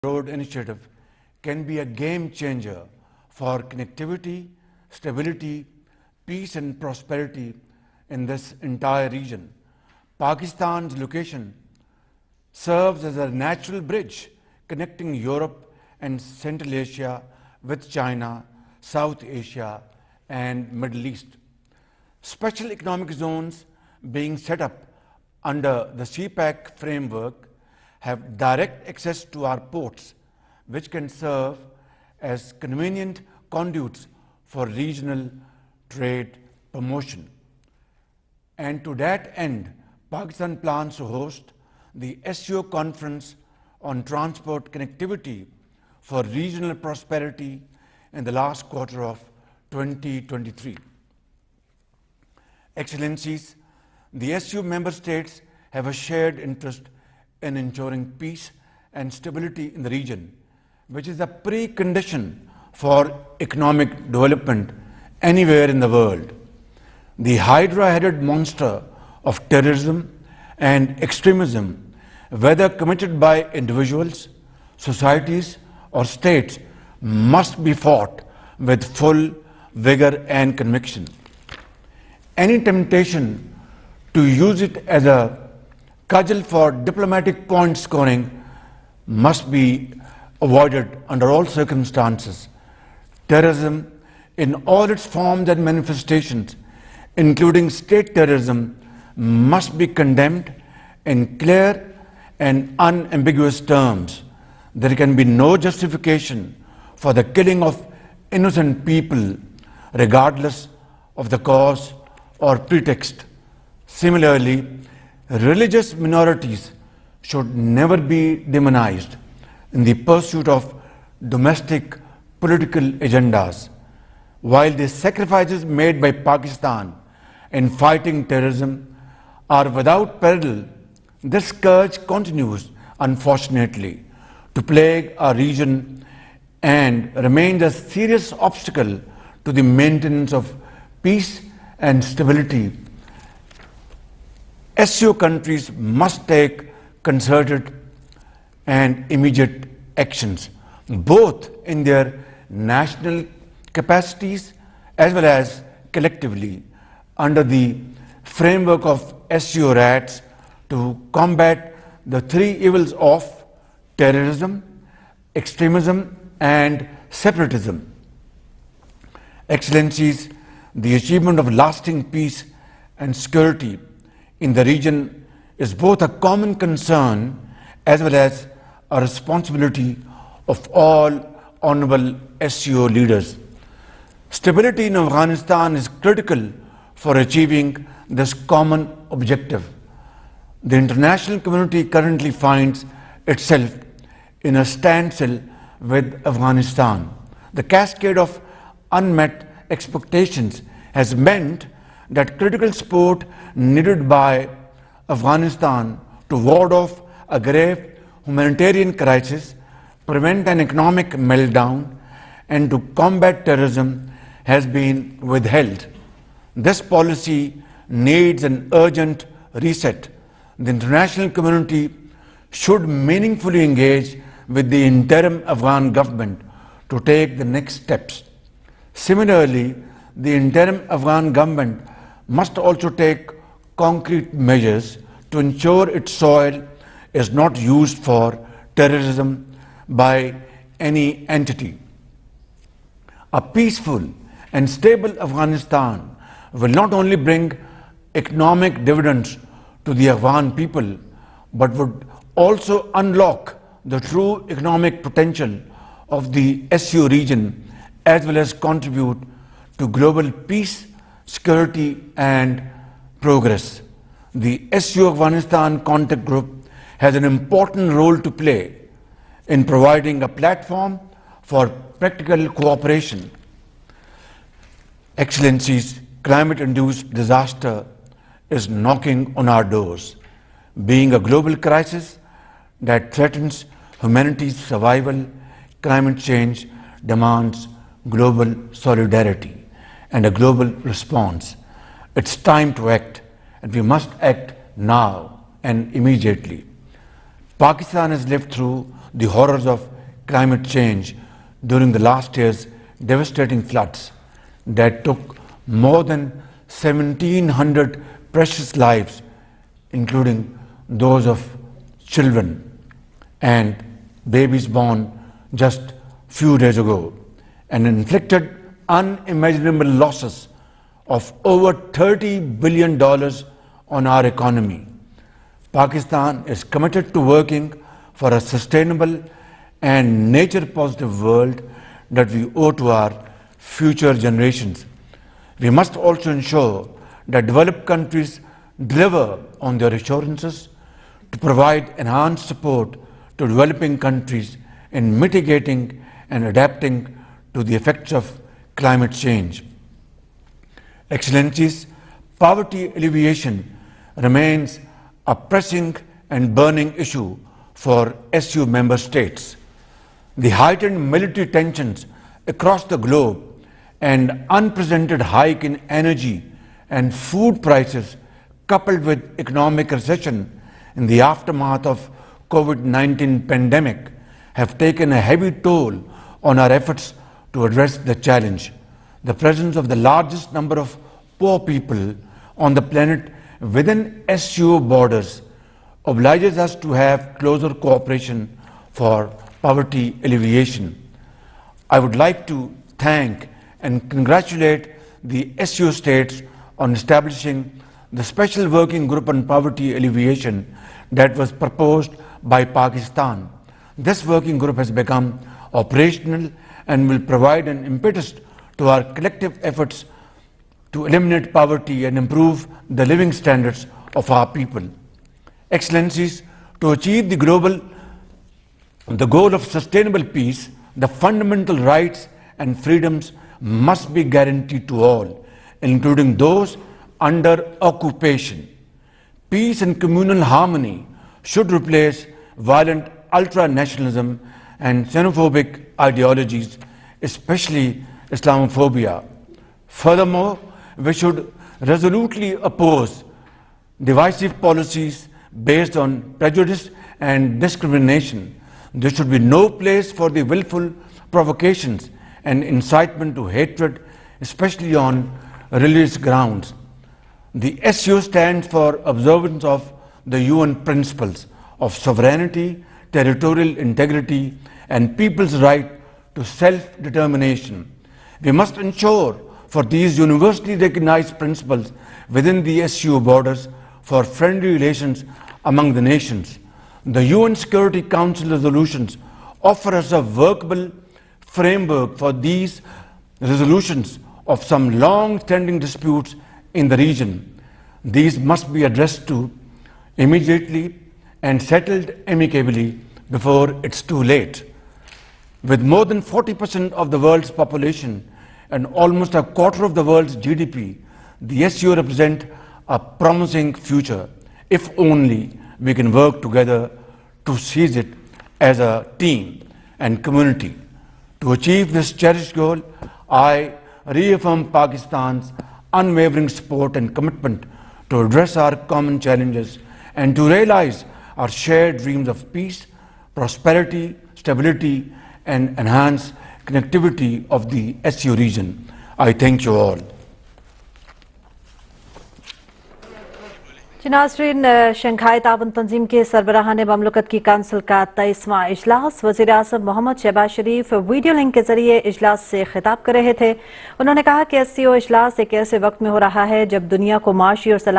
Road initiative can be a game changer for connectivity, stability, peace and prosperity in this entire region. Pakistan's location serves as a natural bridge connecting Europe and Central Asia with China, South Asia and Middle East. Special economic zones being set up under the CPEC framework have direct access to our ports, which can serve as convenient conduits for regional trade promotion. And to that end, Pakistan plans to host the SCO conference on transport connectivity for regional prosperity in the last quarter of 2023. Excellencies, the SCO member states have a shared interest in ensuring peace and stability in the region, which is a precondition for economic development anywhere in the world. The hydra-headed monster of terrorism and extremism, whether committed by individuals, societies, or states, must be fought with full vigor and conviction. Any temptation to use it as a cudgel for diplomatic point scoring must be avoided under all circumstances. Terrorism in all its forms and manifestations, including state terrorism, must be condemned in clear and unambiguous terms. There can be no justification for the killing of innocent people, regardless of the cause or pretext. Similarly, religious minorities should never be demonized in the pursuit of domestic political agendas. While the sacrifices made by Pakistan in fighting terrorism are without parallel, this scourge continues, unfortunately, to plague our region and remains a serious obstacle to the maintenance of peace and stability. SCO countries must take concerted and immediate actions, both in their national capacities as well as collectively under the framework of SCO RATs to combat the three evils of terrorism, extremism and separatism. Excellencies, the achievement of lasting peace and security in the region is both a common concern as well as a responsibility of all honorable SCO leaders. Stability in Afghanistan is critical for achieving this common objective. The international community currently finds itself in a standstill with Afghanistan. The cascade of unmet expectations has meant that critical support needed by Afghanistan to ward off a grave humanitarian crisis, prevent an economic meltdown, and to combat terrorism has been withheld. This policy needs an urgent reset. The international community should meaningfully engage with the interim Afghan government to take the next steps. Similarly, the interim Afghan government must also take concrete measures to ensure its soil is not used for terrorism by any entity. A peaceful and stable Afghanistan will not only bring economic dividends to the Afghan people, but would also unlock the true economic potential of the SCO region as well as contribute to global peace, security and progress. The SCO Afghanistan Contact Group has an important role to play in providing a platform for practical cooperation. Excellencies, climate-induced disaster is knocking on our doors. Being a global crisis that threatens humanity's survival, climate change demands global solidarity and a global response. It's time to act, and we must act now and immediately. Pakistan has lived through the horrors of climate change during the last year's devastating floods that took more than 1,700 precious lives, including those of children and babies born just few days ago, and inflicted unimaginable losses of over $30 billion on our economy. Pakistan is committed to working for a sustainable and nature-positive world that we owe to our future generations. We must also ensure that developed countries deliver on their assurances to provide enhanced support to developing countries in mitigating and adapting to the effects of climate change. Excellencies, poverty alleviation remains a pressing and burning issue for SU member states. The heightened military tensions across the globe and unprecedented hike in energy and food prices, coupled with economic recession in the aftermath of COVID-19 pandemic, have taken a heavy toll on our efforts to address the challenge. The presence of the largest number of poor people on the planet within SU borders obliges us to have closer cooperation for poverty alleviation. I would like to thank and congratulate the SU states on establishing the Special Working Group on Poverty Alleviation that was proposed by Pakistan. This working group has become operational and will provide an impetus to our collective efforts to eliminate poverty and improve the living standards of our people. Excellencies, to achieve the goal of sustainable peace, the fundamental rights and freedoms must be guaranteed to all, including those under occupation. Peace and communal harmony should replace violent ultra-nationalism and xenophobic ideologies, especially Islamophobia. Furthermore, we should resolutely oppose divisive policies based on prejudice and discrimination. There should be no place for the willful provocations and incitement to hatred, especially on religious grounds. The SU stands for observance of the UN principles of sovereignty, territorial integrity, and people's right to self-determination. We must ensure for these universally recognized principles within the SU borders for friendly relations among the nations. The UN Security Council resolutions offer us a workable framework for these resolutions of some long-standing disputes in the region. These must be addressed to immediately and settled amicably before it's too late. With more than 40% of the world's population and almost a quarter of the world's GDP, the SU represents a promising future, if only we can work together to seize it as a team and community. To achieve this cherished goal, I reaffirm Pakistan's unwavering support and commitment to address our common challenges and to realize our shared dreams of peace, prosperity, stability, and enhanced connectivity of the SU region. I thank you all. नाज़रीन, Shanghai ताउन तंजीम के सरबराहान ममलकत की council का 23वां इजलास वज़ीर आज़म मोहम्मद शहबाज शरीफ video link के जरिए इजलास से खिताब कर रहे थे। उन्होंने कहा कि SCO इजलास एक ऐसे वक्त में हो रहा है जब दुनिया को माशी और